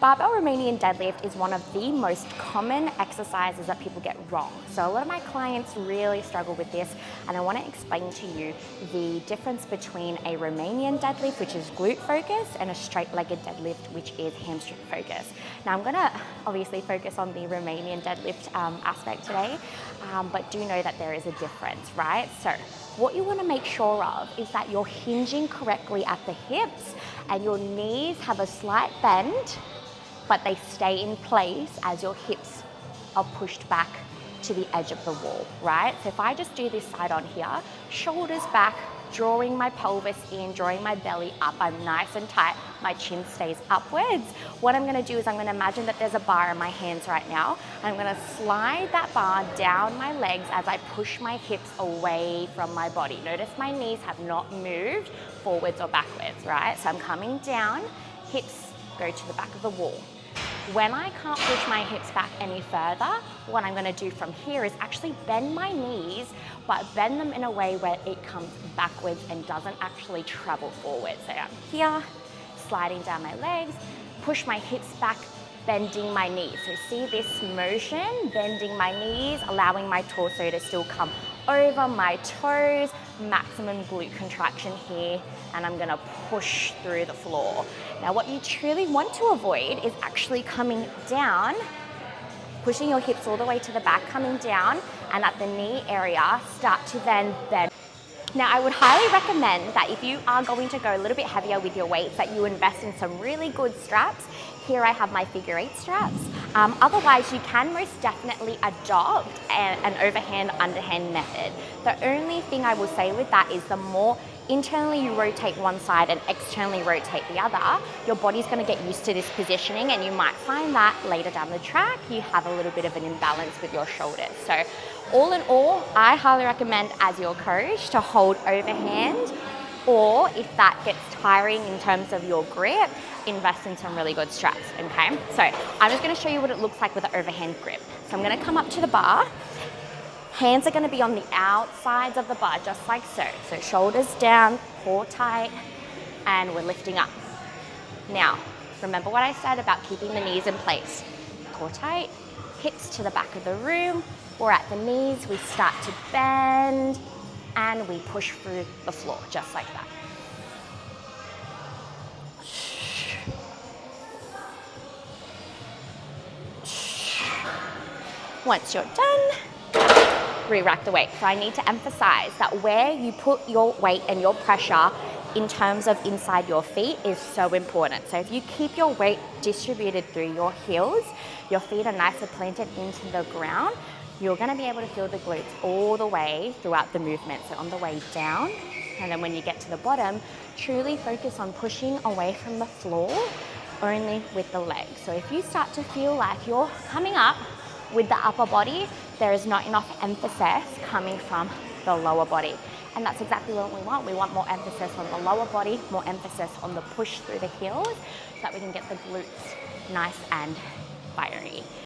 Barbell Romanian deadlift is one of the most common exercises that people get wrong. So a lot of my clients really struggle with this, and I want to explain to you the difference between a Romanian deadlift, which is glute focused, and a straight-legged deadlift, which is hamstring focused. Now I'm going to obviously focus on the Romanian deadlift aspect today, but do know that there is a difference, right? So what you want to make sure of is that you're hinging correctly at the hips and your knees have a slight bend, but they stay in place as your hips are pushed back to the edge of the wall, right? So if I just do this side on here, shoulders back, drawing my pelvis in, drawing my belly up, I'm nice and tight, my chin stays upwards. What I'm gonna do is I'm gonna imagine that there's a bar in my hands right now. I'm gonna slide that bar down my legs as I push my hips away from my body. Notice my knees have not moved forwards or backwards, right? So I'm coming down, hips go to the back of the wall. When I can't push my hips back any further, what I'm gonna do from here is actually bend my knees, but bend them in a way where it comes backwards and doesn't actually travel forward. So I'm here, sliding down my legs, push my hips back, bending my knees. So see this motion, bending my knees, allowing my torso to still come over my toes, maximum glute contraction here, and I'm gonna push through the floor. Now what you truly want to avoid is actually coming down, pushing your hips all the way to the back, coming down, and at the knee area, start to then bend. Now I would highly recommend that if you are going to go a little bit heavier with your weights, that you invest in some really good straps. Here I have my figure 8 straps. Otherwise, you can most definitely adopt an overhand, underhand method. The only thing I will say with that is the more internally you rotate one side and externally rotate the other, your body's gonna get used to this positioning, and you might find that later down the track, you have a little bit of an imbalance with your shoulders. So all in all, I highly recommend as your coach to hold overhand, or if that gets tiring in terms of your grip, invest in some really good straps, okay? So I'm just gonna show you what it looks like with an overhand grip. So I'm gonna come up to the bar. Hands are gonna be on the outsides of the bar, just like so. So shoulders down, core tight, and we're lifting up. Now, remember what I said about keeping the knees in place. Core tight, hips to the back of the room, or at the knees, we start to bend, and we push through the floor, just like that. Once you're done, re-rack the weight. So I need to emphasize that where you put your weight and your pressure in terms of inside your feet is so important. So if you keep your weight distributed through your heels, your feet are nicely planted into the ground, you're gonna be able to feel the glutes all the way throughout the movement. So on the way down, and then when you get to the bottom, truly focus on pushing away from the floor only with the legs. So if you start to feel like you're coming up with the upper body, there is not enough emphasis coming from the lower body. And that's exactly what we want. We want more emphasis on the lower body, more emphasis on the push through the heels, so that we can get the glutes nice and fiery.